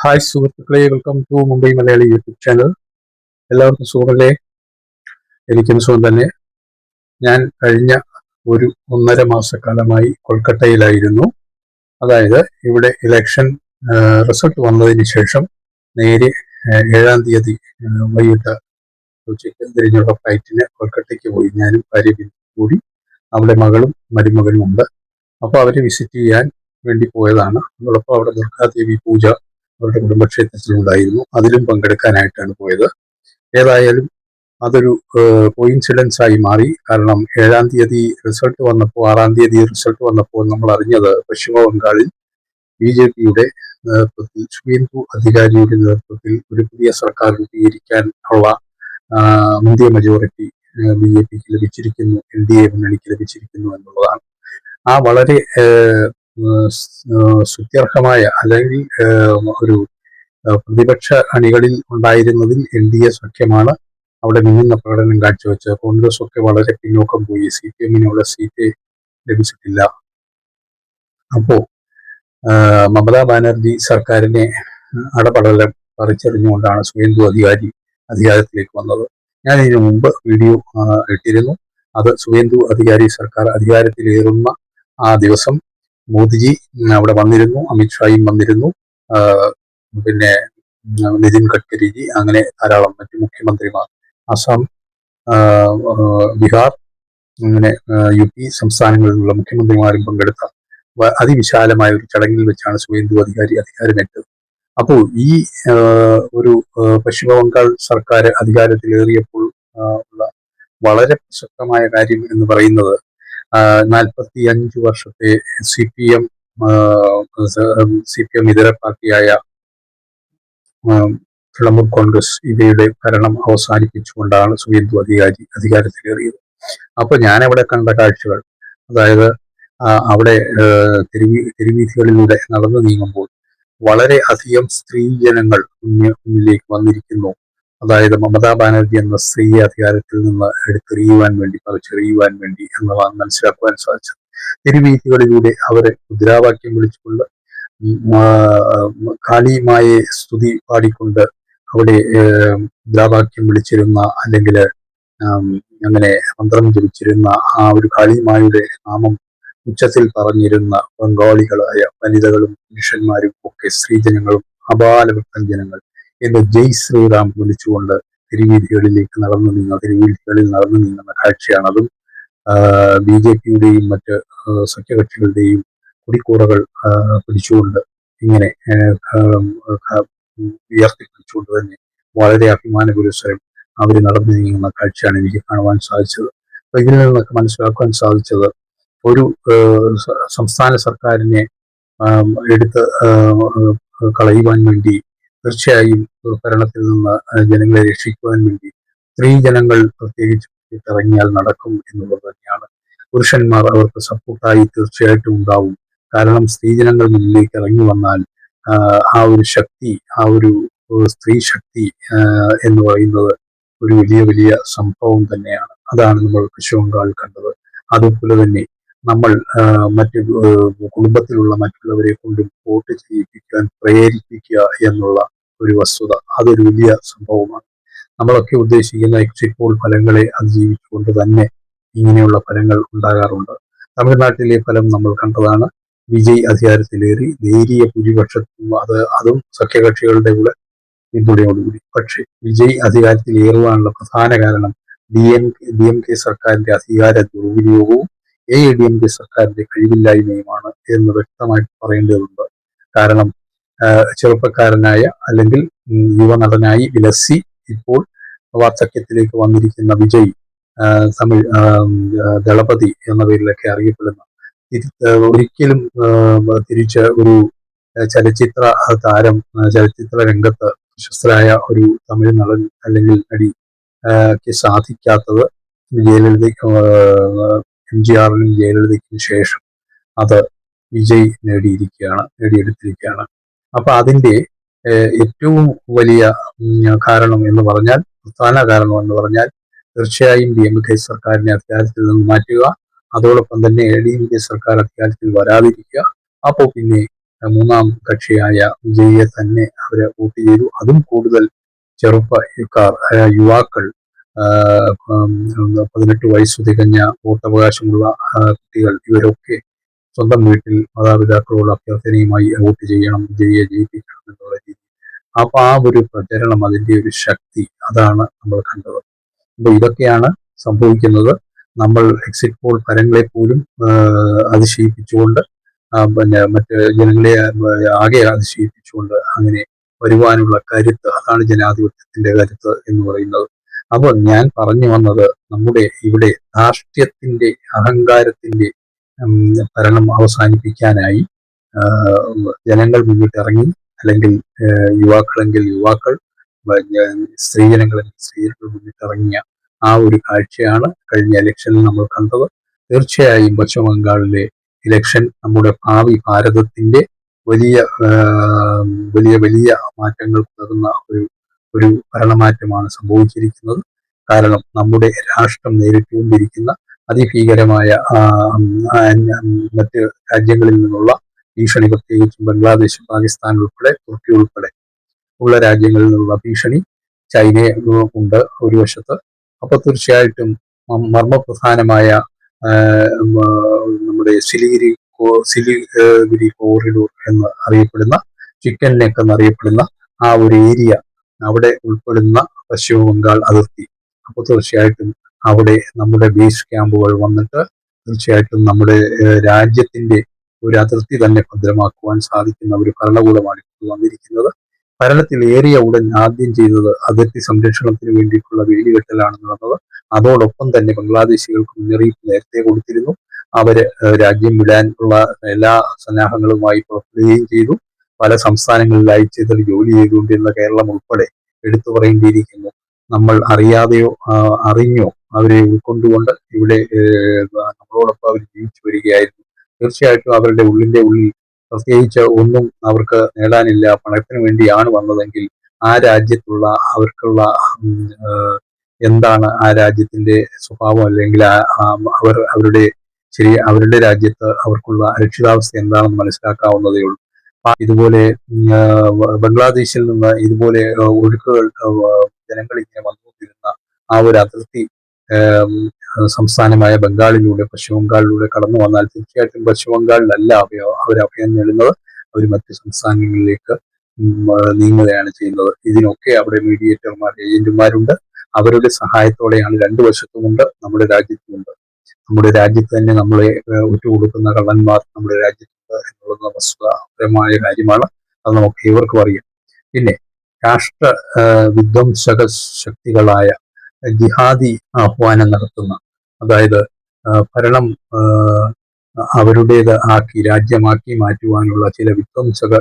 Hi സുഹൃത്തുക്കളെ, welcome to Mumbai Malayali YouTube channel. എല്ലാവർക്കും സുഖമല്ലേ? എനിക്കും സുഖം തന്നെ. ഞാൻ കഴിഞ്ഞ ഒരു 1.5 മാസക്കാലമായി കൊൽക്കത്തയിലായിരുന്നു. അതായത് ഇവിടെ ഇലക്ഷൻ റിസൾട്ട് വന്നതിന് ശേഷം നേരെ 7-ാം തീയതി വൈകിട്ട് ഉച്ചയ്ക്ക് തിരിഞ്ഞുള്ള ഫ്ലൈറ്റിന് കൊൽക്കത്തയ്ക്ക് പോയി. ഞാനും ഭാര്യയും കൂടി. അവിടെ മകളും മരുമകനും ഉണ്ട്. അപ്പോൾ അവരെ വിസിറ്റ് ചെയ്യാൻ വേണ്ടി പോയതാണ്. അതോടൊപ്പം അവിടെ ദുർഗാദേവി പൂജ അവരുടെ കുടുംബക്ഷേത്രത്തിലുണ്ടായിരുന്നു. അതിലും പങ്കെടുക്കാനായിട്ടാണ് പോയത്. ഏതായാലും അതൊരു കോയിൻസിഡൻസ് ആയി മാറി. കാരണം 7-ാം തീയതി റിസൾട്ട് വന്നപ്പോൾ, 6-ാം തീയതി റിസൾട്ട് വന്നപ്പോൾ നമ്മൾ അറിഞ്ഞത് പശ്ചിമ ബംഗാളിൽ BJP-യുടെ നേതൃത്വത്തിൽ, സുവേന്ദു അധികാരിയുടെ നേതൃത്വത്തിൽ ഒരു പുതിയ സർക്കാർ രൂപീകരിക്കാൻ ഉള്ള മുന്തിയ മെജോറിറ്റി BJP-ക്ക് ലഭിച്ചിരിക്കുന്നു, NDA മുന്നണിക്ക് ലഭിച്ചിരിക്കുന്നു എന്നുള്ളതാണ്. ആ വളരെ സ്തുത്യർഹമായ അല്ലെങ്കിൽ ഒരു പ്രതിപക്ഷ അണികളിൽ ഉണ്ടായിരുന്നതിൽ NDA സഖ്യമാണ് അവിടെ മിന്നുന്ന പ്രകടനം കാഴ്ചവെച്ചത്. കോൺഗ്രസ് ഒക്കെ വളരെ പിന്നോക്കം പോയി. CPM-നുള്ള സീറ്റ് ലഭിച്ചിട്ടില്ല. അപ്പോ മമതാ ബാനർജി സർക്കാരിനെ അടപടലം പറിച്ചെറിഞ്ഞുകൊണ്ടാണ് സുവേന്ദു അധികാരി അധികാരത്തിലേക്ക് വന്നത്. ഞാൻ ഇതിനു മുമ്പ് വീഡിയോ ഇട്ടിരുന്നു. അത് സുവേന്ദു അധികാരി സർക്കാർ അധികാരത്തിലേറുന്ന ആ ദിവസം മോദിജി അവിടെ വന്നിരുന്നു, അമിത്ഷായും വന്നിരുന്നു, പിന്നെ നിതിൻ ഗഡ്കരിജി, അങ്ങനെ ധാരാളം മറ്റു മുഖ്യമന്ത്രിമാർ, അസം, ബീഹാർ, അങ്ങനെ UP സംസ്ഥാനങ്ങളിലുള്ള മുഖ്യമന്ത്രിമാരും പങ്കെടുത്ത അതിവിശാലമായ ഒരു ചടങ്ങിൽ വെച്ചാണ് സുവേന്ദു അധികാരി അധികാരമേറ്റത്. അപ്പോൾ ഈ ഒരു പശ്ചിമ ബംഗാൾ സർക്കാർ അധികാരത്തിലേറിയപ്പോൾ ഉള്ള വളരെ പ്രസക്തമായ കാര്യം എന്ന് പറയുന്നത് 45 വർഷത്തെ CPM ഇതര പാർട്ടിയായ തൃണമൂൽ കോൺഗ്രസ് ഇവയുടെ ഭരണം അവസാനിപ്പിച്ചുകൊണ്ടാണ് സുവേന്ദു അധികാരി അധികാരത്തിലേറിയത്. അപ്പൊ ഞാനവിടെ കണ്ട കാഴ്ചകൾ, അതായത് അവിടെ തെരുവീഥികളിലൂടെ നടന്നു നീങ്ങുമ്പോൾ വളരെ അധികം സ്ത്രീജനങ്ങൾ മുന്നിലേക്ക് വന്നിരിക്കുന്നു. അതായത് മമതാ ബാനർജി എന്ന സ്ത്രീയെ അധികാരത്തിൽ നിന്ന് എടുത്തെറിയുവാൻ വേണ്ടി, പറിച്ചെറിയുവാൻ വേണ്ടി എന്നതാണ് മനസ്സിലാക്കുവാൻ സാധിച്ചത്. തെരുവീഥികളിലൂടെ അവരെ മുദ്രാവാക്യം വിളിച്ചുകൊണ്ട്, കാളിമായെ സ്തുതി പാടിക്കൊണ്ട് അവിടെ മുദ്രാവാക്യം വിളിച്ചിരുന്ന, അല്ലെങ്കിൽ അങ്ങനെ മന്ത്രം ജപിച്ചിരുന്ന ആ ഒരു കാളിമായുടെ നാമം ഉച്ചത്തിൽ പറഞ്ഞിരുന്ന ബംഗാളികളായ വനിതകളും പുരുഷന്മാരും ഒക്കെ, സ്ത്രീജനങ്ങളും അപാലവൃത്തം ജനങ്ങൾ എന്ന് ജയ് ശ്രീറാം വിളിച്ചുകൊണ്ട് തെരുവീഥികളിലേക്ക് തെരുവീഥികളിൽ നടന്നു നീങ്ങുന്ന കാഴ്ചയാണ്. അതും BJP-യുടെയും മറ്റ് സഖ്യകക്ഷികളുടെയും കൊടിക്കൂറകൾ പിടിച്ചുകൊണ്ട്, ഇങ്ങനെ ഉയർത്തിപ്പിടിച്ചുകൊണ്ട് തന്നെ വളരെ അഭിമാനപുരസ്സരം അവർ നടന്നു നീങ്ങുന്ന കാഴ്ചയാണ് എനിക്ക് കാണുവാൻ സാധിച്ചത്. അപ്പൊ ഇതിൽ നിന്നൊക്കെ മനസ്സിലാക്കുവാൻ സാധിച്ചത്, ഒരു സംസ്ഥാന സർക്കാരിനെ എടുത്ത് കളയുവാൻ വേണ്ടി, തീർച്ചയായും ഭരണത്തിൽ നിന്ന് ജനങ്ങളെ രക്ഷിക്കുവാൻ വേണ്ടി സ്ത്രീജനങ്ങൾ പ്രത്യേകിച്ച് ഇറങ്ങിയാൽ നടക്കും എന്നുള്ളത് തന്നെയാണ്. പുരുഷന്മാർ അവർക്ക് സപ്പോർട്ടായി തീർച്ചയായിട്ടും ഉണ്ടാവും. കാരണം സ്ത്രീജനങ്ങൾ മുന്നിലേക്ക് ഇറങ്ങി വന്നാൽ ആ ഒരു ശക്തി, ആ ഒരു സ്ത്രീ ശക്തി എന്ന് പറയുന്നത് ഒരു വലിയ വലിയ സംഭവം തന്നെയാണ്. അതാണ് നമ്മൾ പശ്ചിമ ബംഗാൾ കണ്ടത്. അതുപോലെ തന്നെ നമ്മൾ മറ്റ് കുടുംബത്തിലുള്ള മറ്റുള്ളവരെ കൊണ്ട് വോട്ട് ചെയ്യിപ്പിക്കാൻ പ്രേരിപ്പിക്കുക എന്നുള്ള ഒരു വസ്തുത, അതൊരു വലിയ സംഭവമാണ്. നമ്മളൊക്കെ ഉദ്ദേശിക്കുന്ന എക്സിറ്റ് പോൾ ഫലങ്ങളെ അതിജീവിച്ചുകൊണ്ട് തന്നെ ഇങ്ങനെയുള്ള ഫലങ്ങൾ ഉണ്ടാകാറുണ്ട്. തമിഴ്നാട്ടിലെ ഫലം നമ്മൾ കണ്ടതാണ്. വിജയ് അധികാരത്തിലേറി നേരിയ ഭൂരിപക്ഷത്തും, അതും സഖ്യകക്ഷികളുടെ കൂടെ പിന്തുണയോടുകൂടി. പക്ഷെ വിജയ് അധികാരത്തിലേറുവാനുള്ള പ്രധാന കാരണം DMK സർക്കാരിന്റെ അധികാര ദുർവിനിയോഗവും AIADMK സർക്കാരിന്റെ കഴിവില്ലായ്മയുമാണ് എന്ന് വ്യക്തമായിട്ട് പറയേണ്ടതുണ്ട്. കാരണം ചെറുപ്പക്കാരനായ അല്ലെങ്കിൽ യുവനടനായി വിലസി ഇപ്പോൾ വാർദ്ധക്യത്തിലേക്ക് വന്നിരിക്കുന്ന വിജയ്, തമിഴ് ദളപതി എന്ന പേരിലൊക്കെ അറിയപ്പെടുന്ന, ഒരിക്കലും തിരിച്ച് ഒരു ചലച്ചിത്ര താരം, ചലച്ചിത്ര രംഗത്ത് പ്രശസ്തരായ ഒരു തമിഴ് നടൻ അല്ലെങ്കിൽ നടി സാധിക്കാത്തത് MGR-നും ജയലളിതയ്ക്കും ശേഷം അത് വിജയ് നേടിയെടുത്തിരിക്കുകയാണ്. അപ്പൊ അതിന്റെ ഏറ്റവും വലിയ കാരണം എന്ന് പറഞ്ഞാൽ, പ്രധാന കാരണം എന്ന് പറഞ്ഞാൽ, തീർച്ചയായും DMK സർക്കാരിനെ അധികാരത്തിൽ നിന്ന് മാറ്റുക, അതോടൊപ്പം തന്നെ AIADMK സർക്കാർ അധികാരത്തിൽ വരാതിരിക്കുക. അപ്പോൾ പിന്നെ മൂന്നാം കക്ഷിയായ വിജയിയെ തന്നെ അവര് വോട്ട് ചെയ്തു. അതും കൂടുതൽ ചെറുപ്പക്കാർ, യുവാക്കൾ, 18 വയസ്സ് തികഞ്ഞ വോട്ടവകാശമുള്ള കുട്ടികൾ, ഇവരൊക്കെ സ്വന്തം വീട്ടിൽ മാതാപിതാക്കളോട് അഭ്യർത്ഥനയുമായി വോട്ട് ചെയ്യണം, വിജയിയെ ജയിപ്പിക്കണം എന്നുള്ള രീതി. അപ്പൊ ആ ഒരു പ്രചരണം, അതിന്റെ ഒരു ശക്തി, അതാണ് നമ്മൾ കണ്ടത്. അപ്പൊ ഇതൊക്കെയാണ് സംഭവിക്കുന്നത്. നമ്മൾ എക്സിറ്റ് പോൾ ഫലങ്ങളെ പോലും അതിശയിപ്പിച്ചുകൊണ്ട്, പിന്നെ മറ്റ് ജനങ്ങളെ ആകെ അതിശയിപ്പിച്ചുകൊണ്ട് അങ്ങനെ വരുവാനുള്ള കരുത്ത്, അതാണ് ജനാധിപത്യത്തിന്റെ കരുത്ത് എന്ന് പറയുന്നത്. അപ്പോൾ ഞാൻ പറഞ്ഞു വന്നത്, നമ്മുടെ ഇവിടെ ധാർഷ്ട്യത്തിന്റെ, അഹങ്കാരത്തിന്റെ ഭരണം അവസാനിപ്പിക്കാനായി ജനങ്ങൾ മുന്നിട്ടിറങ്ങി, അല്ലെങ്കിൽ യുവാക്കളെങ്കിൽ യുവാക്കൾ, സ്ത്രീജനങ്ങളെങ്കിൽ സ്ത്രീജനങ്ങൾ മുന്നിട്ടിറങ്ങിയ ആ ഒരു കാഴ്ചയാണ് കഴിഞ്ഞ ഇലക്ഷനിൽ നമ്മൾ കണ്ടത്. തീർച്ചയായും പശ്ചിമ ബംഗാളിലെ ഇലക്ഷൻ നമ്മുടെ ഭാവി ഭാരതത്തിന്റെ വലിയ വലിയ വലിയ മാറ്റങ്ങൾ നൽകുന്ന ഒരു ഭരണമാറ്റമാണ് സംഭവിച്ചിരിക്കുന്നത്. കാരണം നമ്മുടെ രാഷ്ട്രം നേരിട്ടുകൊണ്ടിരിക്കുന്ന അതിഭീകരമായ മറ്റ് രാജ്യങ്ങളിൽ നിന്നുള്ള ഭീഷണി, പ്രത്യേകിച്ചും ബംഗ്ലാദേശ്, പാകിസ്ഥാൻ ഉൾപ്പെടെ, തുർക്കി ഉൾപ്പെടെ ഉള്ള രാജ്യങ്ങളിൽ നിന്നുള്ള ഭീഷണി ചൈനയെ ഉണ്ട് ഒരു വശത്ത്. അപ്പൊ തീർച്ചയായിട്ടും മർമ്മപ്രധാനമായ നമ്മുടെ സിലിഗുരി കോറിഡോർ എന്ന് അറിയപ്പെടുന്ന, ചിക്കൻ നെക്ക് എന്നറിയപ്പെടുന്ന ആ ഒരു ഏരിയ, അവിടെ ഉൾപ്പെടുന്ന പശ്ചിമ ബംഗാൾ അതിർത്തി. അപ്പോൾ തീർച്ചയായിട്ടും അവിടെ നമ്മുടെ ബേസ് ക്യാമ്പുകൾ വന്നിട്ട് തീർച്ചയായിട്ടും നമ്മുടെ രാജ്യത്തിന്റെ ഒരു അതിർത്തി തന്നെ ഭദ്രമാക്കുവാൻ സാധിക്കുന്ന ഒരു ഭരണകൂടമാണ് ഇപ്പോൾ വന്നിരിക്കുന്നത്. ഭരണത്തിൽ ഏറിയ ഉടൻ ആദ്യം ചെയ്തത് അതിർത്തി സംരക്ഷണത്തിന് വേണ്ടിയിട്ടുള്ള വേലികെട്ടലാണ് നടന്നത്. അതോടൊപ്പം തന്നെ ബംഗ്ലാദേശികൾക്ക് മുന്നറിയിപ്പ് നേരത്തെ കൊടുത്തിരുന്നു. അവര് രാജ്യം വിടാനുള്ള എല്ലാ സന്നാഹങ്ങളുമായി പുറപ്പെടുകയും ചെയ്തു. പല സംസ്ഥാനങ്ങളിലായി ചെയ്തൊരു ജോലി ചെയ്തുകൊണ്ടിരുന്ന കേരളം ഉൾപ്പെടെ എടുത്തു പറയേണ്ടിയിരിക്കുന്നു. നമ്മൾ അറിയാതെയോ അറിഞ്ഞോ അവരെ ഉൾക്കൊണ്ടുകൊണ്ട് ഇവിടെ നമ്മളോടൊപ്പം അവർ ജീവിച്ചു വരികയായിരുന്നു. തീർച്ചയായിട്ടും അവരുടെ ഉള്ളിന്റെ ഉള്ളിൽ പ്രത്യേകിച്ച് ഒന്നും അവർക്ക് നേടാനില്ല, പണത്തിന് വേണ്ടിയാണ് വന്നതെങ്കിൽ ആ രാജ്യത്തുള്ള അവർക്കുള്ള എന്താണ് ആ രാജ്യത്തിന്റെ സ്വഭാവം, അല്ലെങ്കിൽ അവരുടെ രാജ്യത്ത് അവർക്കുള്ള അരക്ഷിതാവസ്ഥ എന്താണെന്ന് മനസ്സിലാക്കാവുന്നതേ ഉള്ളൂ. ഇതുപോലെ ബംഗ്ലാദേശിൽ നിന്ന് ഇതുപോലെ ഒഴുക്കുകൾ, ജനങ്ങൾ ഇങ്ങനെ വന്നുകൊണ്ടിരുന്ന ആ ഒരു അതിർത്തി സംസ്ഥാനമായ ബംഗാളിലൂടെ, പശ്ചിമ ബംഗാളിലൂടെ കടന്നു വന്നാൽ തീർച്ചയായിട്ടും പശ്ചിമ ബംഗാളിലല്ല അവർ അഭയം നേടുന്നത്, അവർ മറ്റ് സംസ്ഥാനങ്ങളിലേക്ക് നീങ്ങുകയാണ് ചെയ്യുന്നത്. ഇതിനൊക്കെ അവിടെ മീഡിയേറ്റർമാർ, ഏജന്റുമാരുണ്ട്. അവരുടെ സഹായത്തോടെയാണ് രണ്ടു വശത്തുമുണ്ട്, നമ്മുടെ രാജ്യത്തുമുണ്ട്. നമ്മുടെ രാജ്യത്ത് തന്നെ നമ്മളെ ഒറ്റുകൊടുക്കുന്ന കള്ളന്മാർ നമ്മുടെ രാജ്യത്തുണ്ട് എന്നുള്ളത് വസ്തുതാപരമായ കാര്യമാണ്. അത് നമുക്ക് ഏവർക്കും അറിയാം. പിന്നെ രാഷ്ട്ര വിധ്വംസക ശക്തികളായ ജിഹാദി ആഹ്വാനം നടത്തുന്ന, അതായത് ഭരണം അവരുടേത് ആക്കി രാജ്യമാക്കി മാറ്റുവാനുള്ള ചില വിധ്വംസക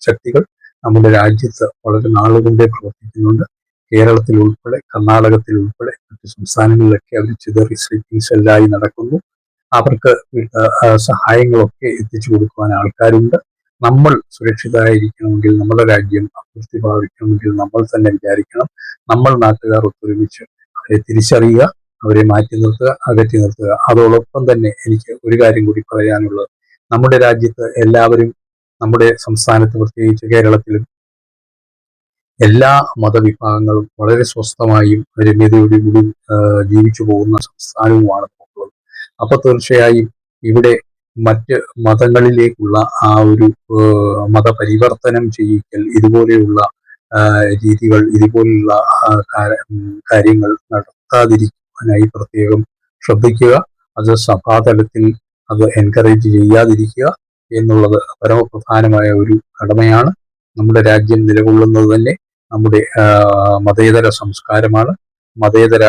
ശക്തികൾ നമ്മുടെ രാജ്യത്ത് വളരെ നാളുകൊണ്ടേ പ്രവർത്തിക്കുന്നുണ്ട്. കേരളത്തിൽ ഉൾപ്പെടെ, കർണാടകത്തിൽ ഉൾപ്പെടെ മറ്റു സംസ്ഥാനങ്ങളിലൊക്കെ അവർ ചിതറി സ്ലീപ്പിംഗ് സെല്ലായി നടക്കുന്നു. അവർക്ക് സഹായങ്ങളൊക്കെ എത്തിച്ചു കൊടുക്കുവാൻ ആൾക്കാരുണ്ട്. നമ്മൾ സുരക്ഷിതരായിരിക്കണമെങ്കിൽ, നമ്മുടെ രാജ്യം അഭിവൃദ്ധി പ്രാപിക്കണമെങ്കിൽ നമ്മൾ തന്നെ വിചാരിക്കണം. നമ്മൾ നാട്ടുകാർ ഒത്തൊരുമിച്ച് അവരെ തിരിച്ചറിയുക, അവരെ മാറ്റി നിർത്തുക, അകറ്റി നിർത്തുക. അതോടൊപ്പം തന്നെ എനിക്ക് ഒരു കാര്യം കൂടി പറയാനുള്ളത്, നമ്മുടെ രാജ്യത്ത് എല്ലാവരും, നമ്മുടെ സംസ്ഥാനത്ത് പ്രത്യേകിച്ച് കേരളത്തിലും എല്ലാ മതവിഭാഗങ്ങളും വളരെ സ്വസ്ഥമായും രമ്യതയോടും കൂടി ജീവിച്ചു പോകുന്ന സംസ്ഥാനവുമാണ് നമുക്കുള്ളത്. അപ്പൊ തീർച്ചയായും ഇവിടെ മറ്റ് മതങ്ങളിലേക്കുള്ള ആ ഒരു മതപരിവർത്തനം ചെയ്യിക്കൽ, ഇതുപോലെയുള്ള രീതികൾ, ഇതുപോലുള്ള കാര്യങ്ങൾ നടത്താതിരിക്കാനായി പ്രത്യേകം ശ്രദ്ധിക്കുക. അത് സഭാതലത്തിൽ അത് എൻകറേജ് ചെയ്യാതിരിക്കുക എന്നുള്ളത് പരമപ്രധാനമായ ഒരു കടമയാണ്. നമ്മുടെ രാജ്യം നിലകൊള്ളുന്നത് തന്നെ നമ്മുടെ മതേതര സംസ്കാരമാണ്, മതേതര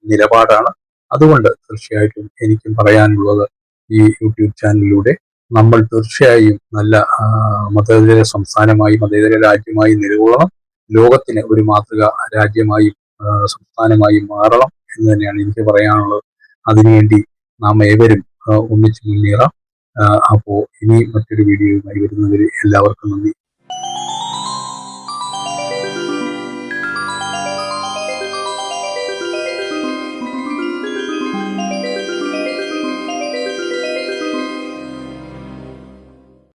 നിലപാടാണ്. അതുകൊണ്ട് തീർച്ചയായിട്ടും എനിക്കും പറയാനുള്ളത്, ഈ യൂട്യൂബ് ചാനലിലൂടെ നമ്മൾ തീർച്ചയായും നല്ല മതേതര സംസ്ഥാനമായി, മതേതര രാജ്യമായി നിലകൊള്ളണം. ലോകത്തിന് ഒരു മാതൃക രാജ്യമായി, സംസ്ഥാനമായി മാറണം എന്ന് തന്നെയാണ് എനിക്ക് പറയാനുള്ളത്. അതിനുവേണ്ടി നാം ഏവരും ഒന്നിച്ചു മുന്നേറാം. അപ്പോ ഇനി മറ്റൊരു വീഡിയോയുമായി വരുന്നവരെ എല്ലാവർക്കും നന്ദി.